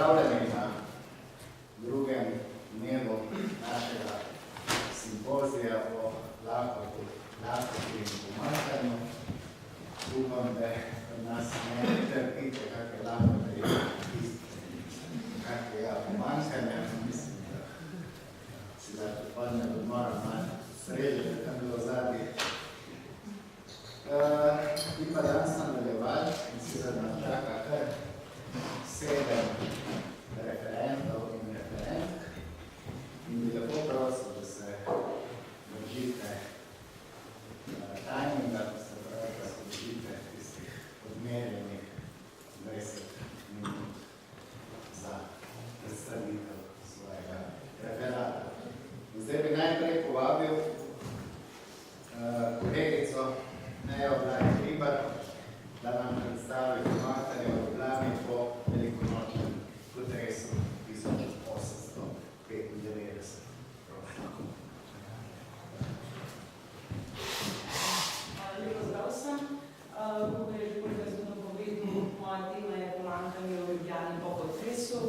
Pozdravljeni na drugem dnevu našega simpozija o lakoti in pomanjkanju. Upam, da nas ne trpite, kakve lakote je kakve pomanjkanja. Mislim, da si da podpadne odmora malo sreže, da tam bilo zadnji. Bi pa danes nadaljevali in si da nam čaka kar 7 referentov in referentk in bi lepo prosil, da se držite tajminga, da se držite tistih odmerjenih 20 minut za predstavitev svojega referata. In zdaj bi najprej povabil kolegico Nejo Blaj-Hribar, da nam predstavi pomanjkanje v Ljubljani po velikonočnem potresu 1895. Lepo zdrav sem. Kako je že kolega zgodno povedal, moja tema je pomanjkanje v Ljubljani po potresu.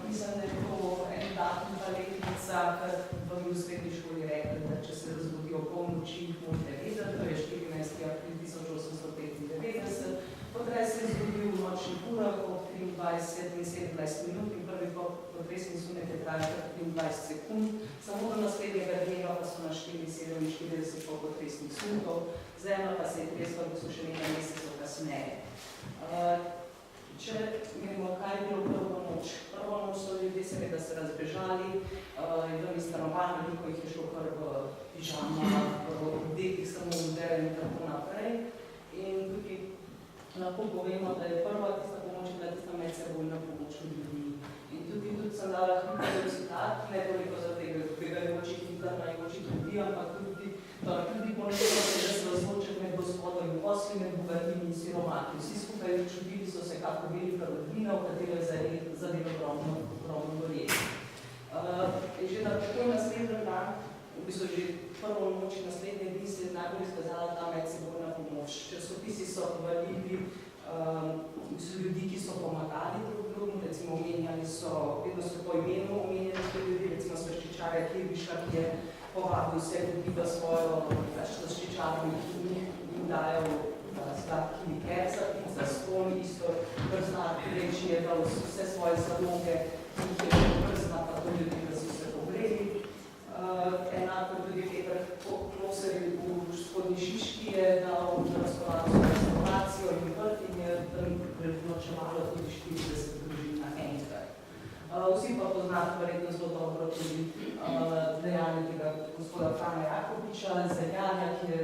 Mislim, da je to en datum, pa letnica, kar vam v srednji šoli rekli, da če se razbudi o polnoči, morate vedeti, to je 14. april 1895. Potres se je zgodil v nočnih urah ob 23 in 17 minut in prvi potresni sunek je trajal 23 sekund. Samo do naslednjega dneva pa so našteli 47 potresnih sunekov, zemlja pa se je tresla, da so še nekaj mesecev kasneje. Če gremo, kaj je bilo prvo noč? Prvo noč so ljudje seveda se razbežali, in stanovanj, veliko jih je šlo kar v pižamah, v obdekih, samo v deren in tako naprej. In tukaj lahko povemo, da je prva tista pomoč, da je tista medsebojna pomoč ljudi. In tudi sem dala Hitlerjev citat, ne toliko za tega begajočih Hitler najočih ljudi, ampak tudi poneslo se, da se razloček med gospodom in posli, med bogatimi in siromati. Vsi skupaj čudili so se kako velika rodbina, v katero je zadelo ogromno gorjeti. Že na takoj naslednji dan, v bistvu že prvo noč in naslednje dni se je najbolj izkazala ta medsebojna pomoč. Časopisi so hvalili ljudi, ki so pomagali drug drugim, recimo omenjali so, vedno so po imenu omenjali te ljudi, recimo Svrščičarja Kirbiša, ki je povabil vse ljudi v svojo Svrščičarjo in jim dajal sladki liker za ston, isto Krznar reči je dal vse svoje zaloge, ki jih je Krznar, pa to ljudi, da so se pogreli. Enako tudi Peter Kloser v Spodnji Šiški je dal razpolago restauracijo in vrt in je prednočevalo tudi 40 družin naenkrat. Vsi pa poznate verjetno zelo dobro tudi dejanje tega gospoda Frana Jakobiča, Zeljanja, ki je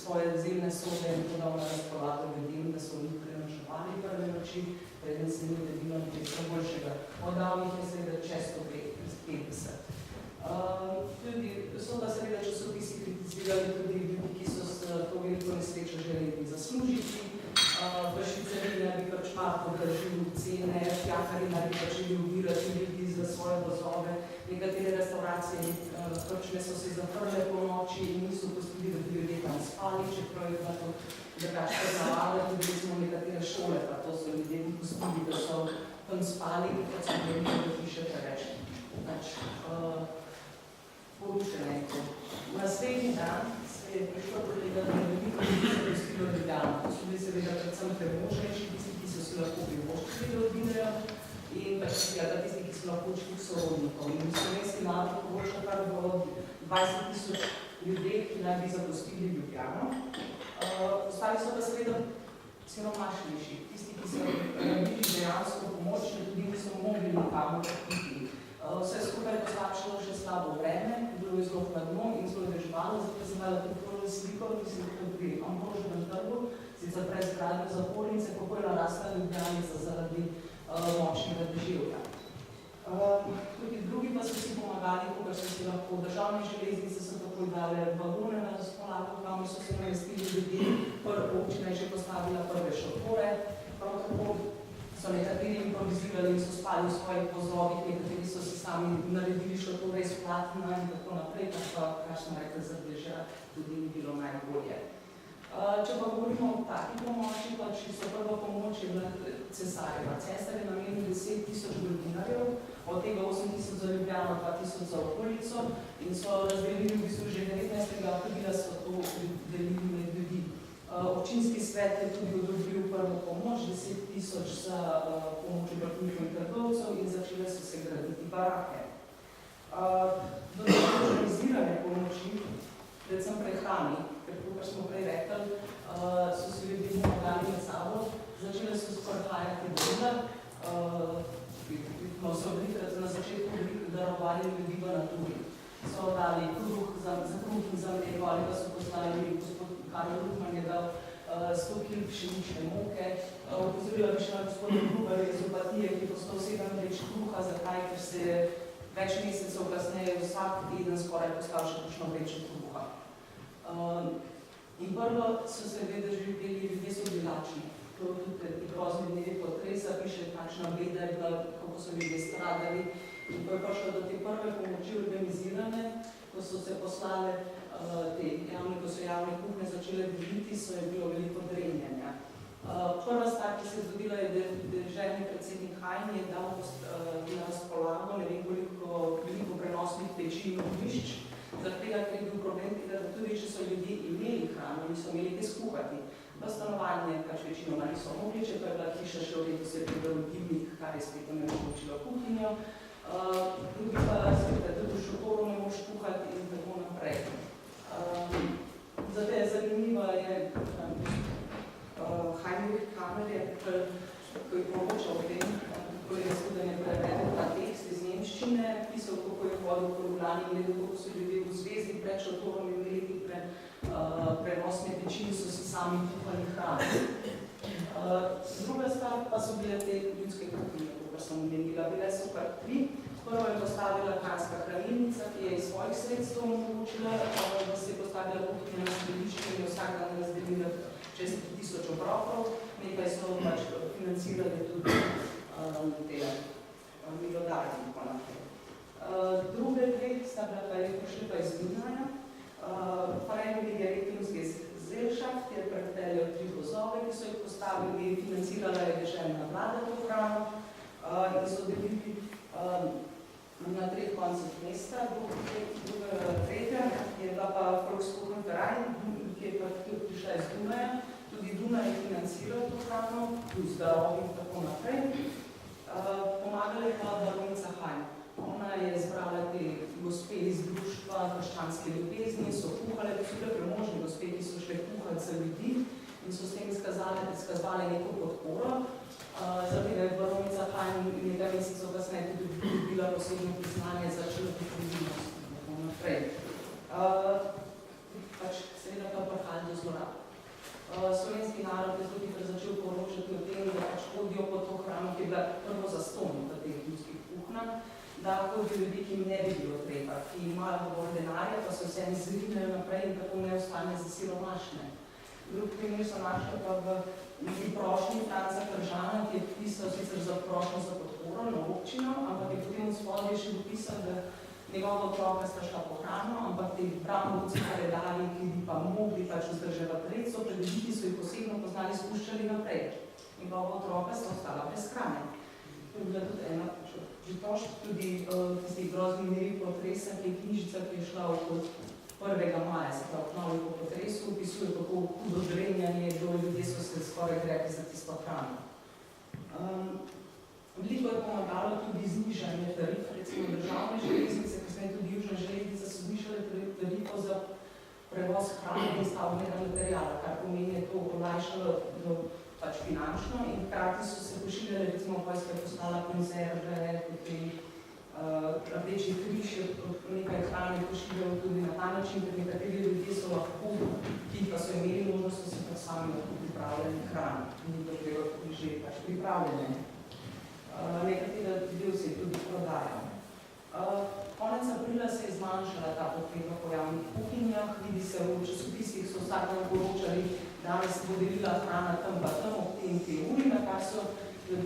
svoje zemne sobe podal na razpolago ljudem, da so njih prenočevali prve noči, preden se ni vedilo nekaj boljšega. Odal jih je seveda čez 150. Tudi so pa seveda časopisi kritizirali tudi ljudi, ki so s to veliko nesrečo želeli zaslužiti. V Švicariji naj bi pač podražili cene, fjakari naj bi začeli ubirati ljudi za svoje vozove. Nekatere restauracije krčme so se zaprle po noči in niso pustili, da bi ljudje tam spali, čeprav je to drugače poznavalo, tudi recimo nekatere šole, pa to so ljudje pustili, da so tam spali, kot so gledali do hiše preveč. Poručene je to. Naslednji dan se je prišlo do tega, da veliko ljudi se pustilo Ljubljano. To so bili seveda predvsem premožnejši, tisti, ki so si lahko privoščili da odidejo in pač seveda tisti, ki so lahko učili sorodnikov. In slovenski narod poroča kar do 20 000 ljudeh, ki naj bi zapustili Ljubljano. Ostali so pa seveda siromašnejši. Tisti, ki so rabili dejansko pomoč, tudi niso mogli nikamor oditi. Vse skupaj poslabšalo še slabo vreme, bilo je zelo hladno in zelo deževalo, zato sem dala tudi prvo sliko, ki sem tudi pri Ambrožnem trgu, sicer pred zgradnjo zapornice, kako je narasla Ljubljanica zaradi močnega deževja. Tudi drugi pa so si pomagali, kakor so si lahko državne železnice so takoj dale vagone na razpolago, kamor so se namestili ljudje, občina je že postavila prve šotore, prav tako so nekateri improvizirali in so spali v svojih vozovih, nekateri so si sami naredili šotore iz platina in tako naprej, kar sem rekla za dežja tudi ni bilo najbolje. Če pa govorimo o taki pomoči, pa čisto prva pomoč je bila cesarjeva. Cesar je namenil 10.000 goldinarjev, od tega 8.000 za Ljubljano, 2.000 za okolico in so razdelili v bistvu že 19. aprila so to delili med ljudi. Občinski svet je tudi odobril prvo pomoč, 10.000 za pomoč obrtnikov in trgovcev in začele so se graditi barake. Do organizirane pomoči, predvsem prehrani, ker kot smo prej rekli, so se ljudje pomagali med sabo, začele so sprehajati voda, so bili na začetku veliko darovali ljudi v naturi. So dali kruh za kruh in za mleko, ali pa so poslali gospod Karel Ruhman je dal 100 kg pšenične moke. Opozorila bi še na gospoda Gruberja iz Opatije, ki je postal 7 vreč kruha, zakaj, ker se je več mesecev kasneje vsak teden skoraj postal še kakšno vrečo kruha. In prvo so se vedeli, ljudje so bili lačni. To tudi ti grozni dnevi potresa, piše takšna beda je bila, kako so ljudje stradali. In ko je prišlo do te prve pomoči organizirane, ko so se poslale te javne, ko so javne kuhne začele deliti, so je bilo veliko drenjanja. Prva stvar, ki se je zgodila, je, da državni predsednik Hajn je dal na razpolago ne vem veliko prenosnih peči in ognjišč, zaradi tega, ker je bil problem tega, da tudi če so ljudje imeli hrano, niso imeli kaj skuhati. V stanovanje pač večinoma niso mogli, če pa je bila hiša še v redu, se je pridel dimnik, kar je spet onemogočilo kuhinjo. Drugi pa spet, tudi v šotoru ne moš kuhati in tako naprej. Zato je zanimiva je Heinrich Kammer, ko je poročal o tem, ko je razhodanje prevedel ta tekst iz nemščine, pisal, kako je hodil po Ljubljani, gledal, kako so ljudje v zvezdi pred šotorom imeli prenosne peči in so si sami kuhali hrano. Druga stvar pa so bile te ljudske kuhinje, kot sem omenila. Bile so kar 3. Prvo je postavila Kranjska hranilnica, ki je iz svojih sredstev omogočila, da se je postavila kuhinja na središče in je vsak dan razdelila čez 1000 obrokov. Nekaj so pač financirali tudi te milodarje in tako naprej. Druge 2 sta bila pa je prišli pa iz Dunaja. Freiwillige Rettungsgesellschaft je predpeljal 3 vozove, ki so jih postavili, financirala je deželna vlada to hrano in so delili na 3 koncih mesta. Tretja je bila pa Volkskuchenverein, ki je pa prišla iz Dunaja. Tudi Dunaj je financiral to hrano, plus darovi in tako naprej. Pomagala je pa baronica Hajn. Ona je zbrala te gospe iz društva krščanske ljubezni, so kuhale, to so bile premožne gospe, ki so šle kuhati za ljudi in so s tem izkazvali neko podporo. Zaradi tega je baronica Hajn nekaj mesecev kasneje tudi dobila posebno priznanje za človekoljubnost in tako naprej. Pač seveda pa prihajalo do zlorab. Slovenski narod je tudi začel poročati o tem, da pač hodijo po to hrano, ki je bila prvo zastonj v teh ljudskih kuhnah, da hodijo ljudi, ki jim ne bi bilo treba, ki imajo dovolj denarja, pa se vse izrinejo naprej in tako ne ostane za siromašne. Drug primer so našli pa v neki prošnji Franca Kržana, ki je pisal sicer za prošnjo za podporo na občino, ampak je potem v spodje še dopisal, da njegova otroka sta šla po hrano, ampak te brambovci predali, ki bi pa mogli pač vzdrževati red, so predviditi, so jih posebno poznali, spuščali naprej. Njegova otroka sta ostala brez hrane. To je bila tudi ena žitošt, tudi tisti grozni dnevi potresa, ki je knjižica, ki je šla okoli 1. maja, se pravi obnovi po potresu, opisuje kako hudo drenjanje, ljudje so se skoraj rekli za tisto hrano. Veliko je pomagalo tudi znižanje tarif, recimo državne železnice, kasneje tudi južna železnica so znižale tarifo za prevoz hrane in stavbnega materiala, kar pomeni je to olajšalo pač finančno in hkrati so se pošiljale, recimo vojska je poslala konzerve, potem Rdeči križ je nekaj hrane pošiljalo tudi na ta način, ker nekateri ljudje so lahko, ki pa so imeli možnost, so se pa sami lahko pripravljali hrano. Ni to treba tudi že pač pripravljene. Nekatera del se je tudi prodajal. Konec aprila se je zmanjšala ta potreba po javnih kuhinjah, vidi se v časopisih, so vsak dan poročali, danes bo delila hrana tam pa tam ob tem uri, na kar so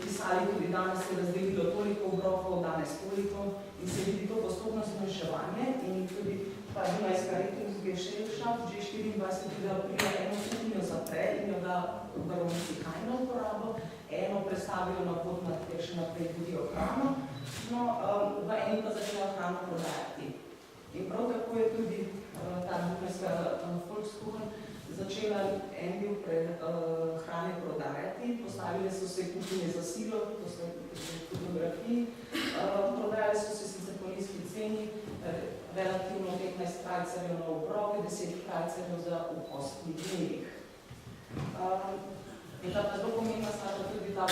pisali tudi danes se razdelilo toliko obrokov, danes toliko in se vidi to postopno zmanjševanje in tudi ta Dunajska Rettungsgesellschaft Gesellschaft že 24. aprila eno skupino zapre in jo da baronci Hajna uporabo, eno predstavijo na pot, kjer še naprej budijo hrano, no, v eni pa začela hrano prodajati. In prav tako je tudi ta dunajska Volkskuchen začela en del hrane prodajati, postavili so se kuhinje za silo, to so fotografiji, prodajali so se sicer po nizki ceni, relativno 15 krajcarjev na obroke, 10 krajcarjev za v kostnih dnevih. In ta zelo pomembna stvar tudi ta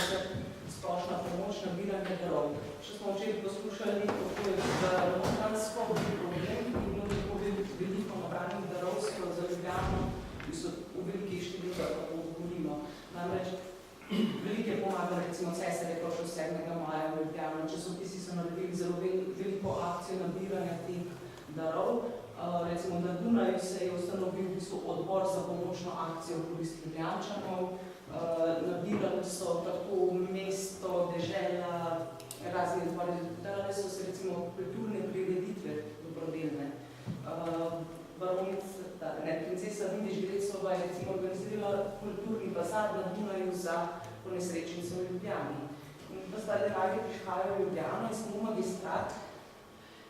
splošna pomoč nabiranja darov. Še smo včeraj poslušali, kako je za notranjsko problem, ki je bilo tako veliko nabranih darov za Ljubljano, ki so v velikih številkah, kako govorimo. Namreč veliko je pomagal, recimo Cesar je prišel 7. maja v Ljubljano, časopisi so naredili zelo veliko akcijo nabiranja teh darov. Recimo na Dunaju se je ustanovil v bistvu odbor za pomočno akcijo v korist Ljubljančanov, nabirali so tako mesto, dežela, razne odbore, dali so se recimo kulturne prireditve dobrodelne. Princesa Vidiš Grecova je recimo organizirala kulturni bazar na Dunaju za ponesrečence v Ljubljani. In pa zdaj denarje prihajajo v Ljubljano in samo magistrat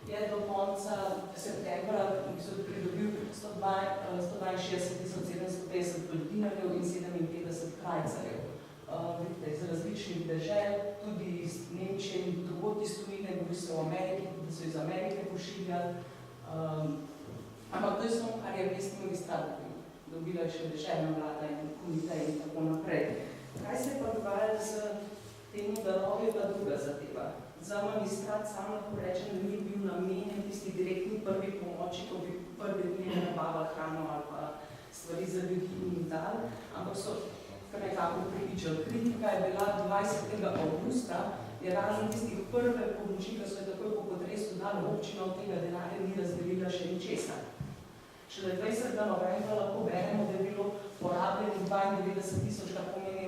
je do konca septembra pridobil 162.750 dinarjev in 57 krajcarjev. Iz različnih dežel, tudi iz Nemčije in drugod iz tujine, govori se o Ameriki, da so iz Amerike pošiljali. Ampak to je samo, kar je mestni magistrat dobila še deželna vlada in komite in tako naprej. Kaj se je pa dogajalo z temu darovi, pa druga zadeva? Za magistrat sam lahko rečem, da ni bil namenjen tisti direktni prvi pomoči, ko bi prvi dnevno nabavali hrano ali pa stvari za ljudi in dal, ampak so kar nekako pripičali. Kritika je bila 20. avgusta, je razen tistih prve pomoči, ki so je takoj po potresu dali občina od tega denarja ni razdelila še ničesar. Šele 20. novembra lahko beremo, da je bilo porabljenih 92.000, kar pomeni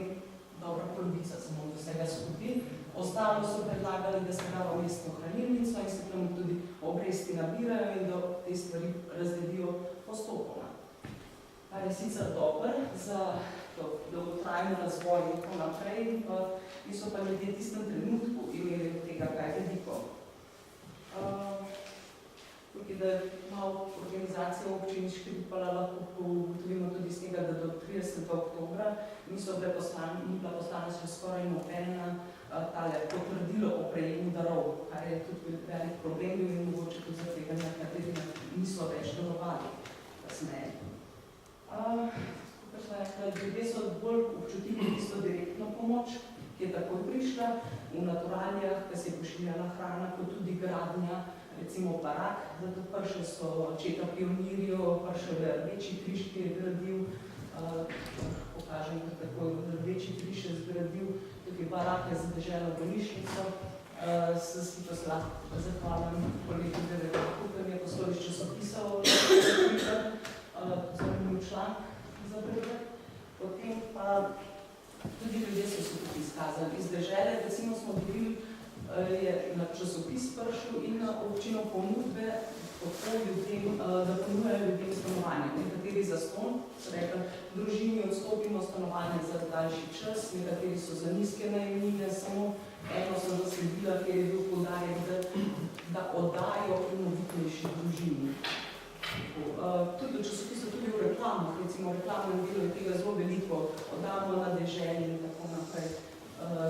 dobra polovica samo od vsega skupaj. Ostalo so predlagali, da se da v mestno hranilnico in se tam tudi obresti nabirajo in da te stvari razdelijo postopoma. Kar je sicer dober za dolgotrajni razvoj in tako naprej, in so pa ljudje v tistem trenutku imeli od tega kaj veliko. Tukaj, da je malo organizacija občin škripala, lahko ugotovimo tudi z tega, da do 30. oktobra ni bila poslana še skoraj nobena potrdilo o prejemu darov, kar je tudi velik problem bil in mogoče tudi za tega, kateri niso več darovali kasneje. Ljudje so bolj občutili tisto direktno pomoč, ki je takoj prišla v naturalijah, ki se je pošiljala hrana, kot tudi gradnja, recimo barak, zato prišli so očeta pionirjev, prišel je Rdeči križ, ki je gradil, pokažem, kako je Rdeči križ je zgradil, tudi barak je za deželno bolnišnico, si to se lahko zahvalim kolegu Derevaku, ker mi je poslal iz časopisov, zanimiv članek za pregled. Potem pa tudi ljudje so se tudi izkazali iz dežele, recimo smo dobili je na časopis prišel in na občino ponudbe ljudem, da ponujajo ljudem stanovanje. Nekateri za ston, so rekli, družini odstopimo stanovanje za daljši čas, nekateri so za nizke najemnine, samo eno sem zasledila, kjer je bil poudarek, da oddajo inovitnejši družini. Tudi v časopisu, tudi v reklamah, recimo reklamnem delu je tega zelo veliko, oddamo na deželi in tako naprej,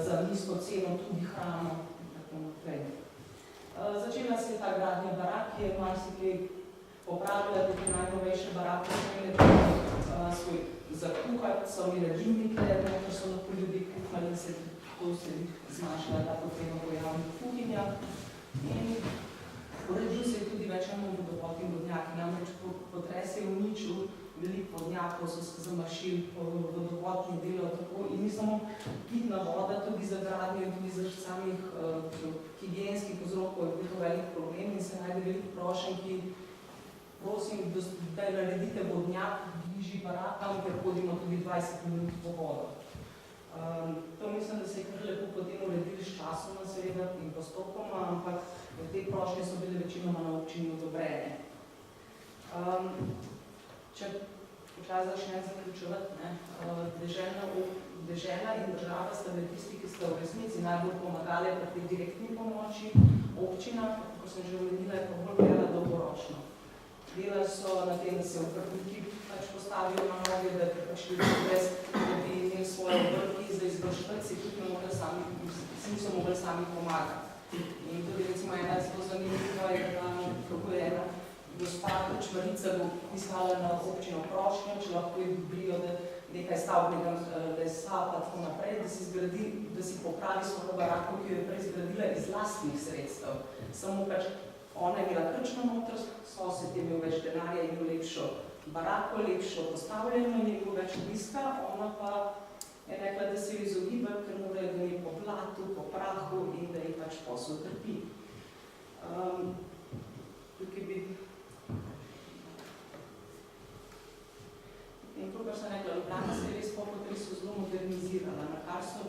za nizko ceno tudi hrano. Začela se je ta gradnja barak, ki je marsikaj popravila, tudi najnovejše barake, svoj zakuhat, so imeli dimnike, ker so lahko ljudje kuhali, da se to se zmanjšala ta potreba po javnih kuhinjah. In uredil se je tudi več vodopod in vodnjaki, namreč potres je uničil veliko vodnjakov, so se zamašili po vodopodnih delov tako in ni samo pitna voda, tudi za gradnjo in tudi za samih higienskih vzrokov je bil to velik problem in se najde veliko prošenj, ki prosim, da naredite vodnjak bližji barakam, ker hodimo tudi 20 minut po vodo. To mislim, da se je kar lepo potem uredili s časoma seveda in postopoma, ampak te prošnje so bile večinoma na občini odobrene. če počasi začnem zaključevati, dežela in država sta med tisti, ki sta v resnici najbolj pomagali pri tej direktni pomoči. Občina, kako sem že omenila, je pa bolj gledala dolgoročno. Delali so na tem, da se obrtniki pač postavijo na noge, da bi imeli svoje obrti za izvršiti, si tudi niso mogli sami pomagati. In tudi recimo ena zelo zanimiva je, kako je ena gospa Čvarica pisala na občino prošnjo, če lahko je dobrijo nekaj stavbnega lesa pa tako naprej, da si popravi svojo barako, ki jo je prej zgradila iz lastnih sredstev. Samo pač ona je imela krčno noter, sosed je imel več denarja, je imel lepšo barako, lepšo postavljeno, je imel več obiska, ona pa je rekla, da se jo izogiba, ker morajo da je po blatu, po prahu in da je pač posel trpi. Tukaj bi in to, kar sem rekla, Ljubljana se je res po potresu zelo modernizirala, na kar so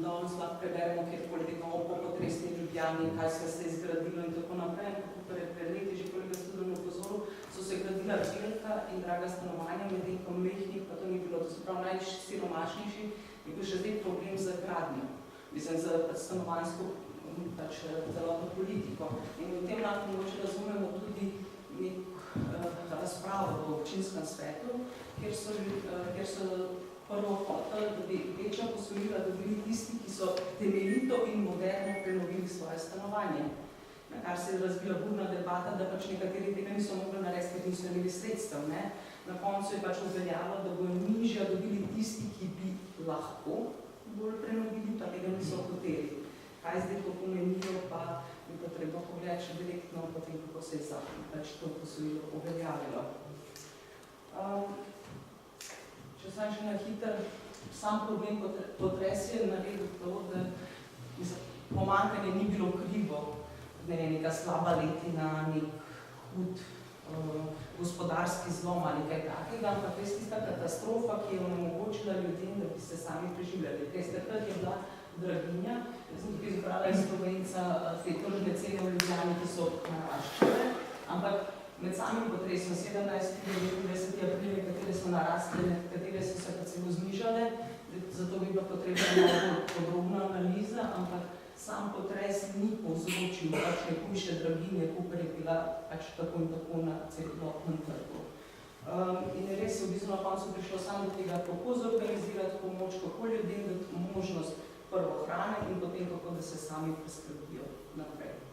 danes lahko preberemo, kjerkoli vedno po potresni Ljubljani, kaj se je zgradilo in tako naprej, pred leti že kolega student upozoril, so se gradila velika in draga stanovanja, medtem ko mehnih, pa to ni bilo, to se prav najsiromašnejši, je bil še zdaj problem za gradnjo, mislim, za stanovanjsko celotno politiko. In v tem lahko mogoče razumemo tudi razpravo v občinskem svetu, kjer so prvo hoteli, da bi večja posojila dobili tisti, ki so temeljito in moderno prenovili svoje stanovanje. Na kar se je razvila burna debata, da pač nekateri tega niso mogli narediti, ker niso imeli sredstev. Na koncu je pač uveljavilo, da bodo nižja dobili tisti, ki bi lahko bolj prenovili, pa tega niso hoteli. Kaj zdaj to pomenijo, pa bi pa treba pogledati še direktno potem, kako se je pač to posojilo uveljavilo. Če sem še na hiter, sam problem potres je naredil to, da pomankanje ni bilo krivo, ne vem, neka slaba letina, nek hud gospodarski zlom ali kaj takega, ampak res tista katastrofa, ki je onemogočila ljudem, da bi se sami preživljali. Takrat je bila draginja, jaz sem tukaj izbrala iz Slovenca te tržne cene v Ljubljani, ki so naraščale, ampak med samim potresom 17. in 29. aprila, katere so narastile, katere so se pa celo znižale, zato bi bila potrebna malo podrobna analiza, ampak sam potres ni povzročil pač nekujše draginje, kakor je bila pač tako in tako na celotnem trgu. In res je v bistvu na koncu prišlo samo do tega, kako zorganizirati pomoč, kako ljudem dati možnost prvo hrane in potem kako, da se sami preskrbijo naprej.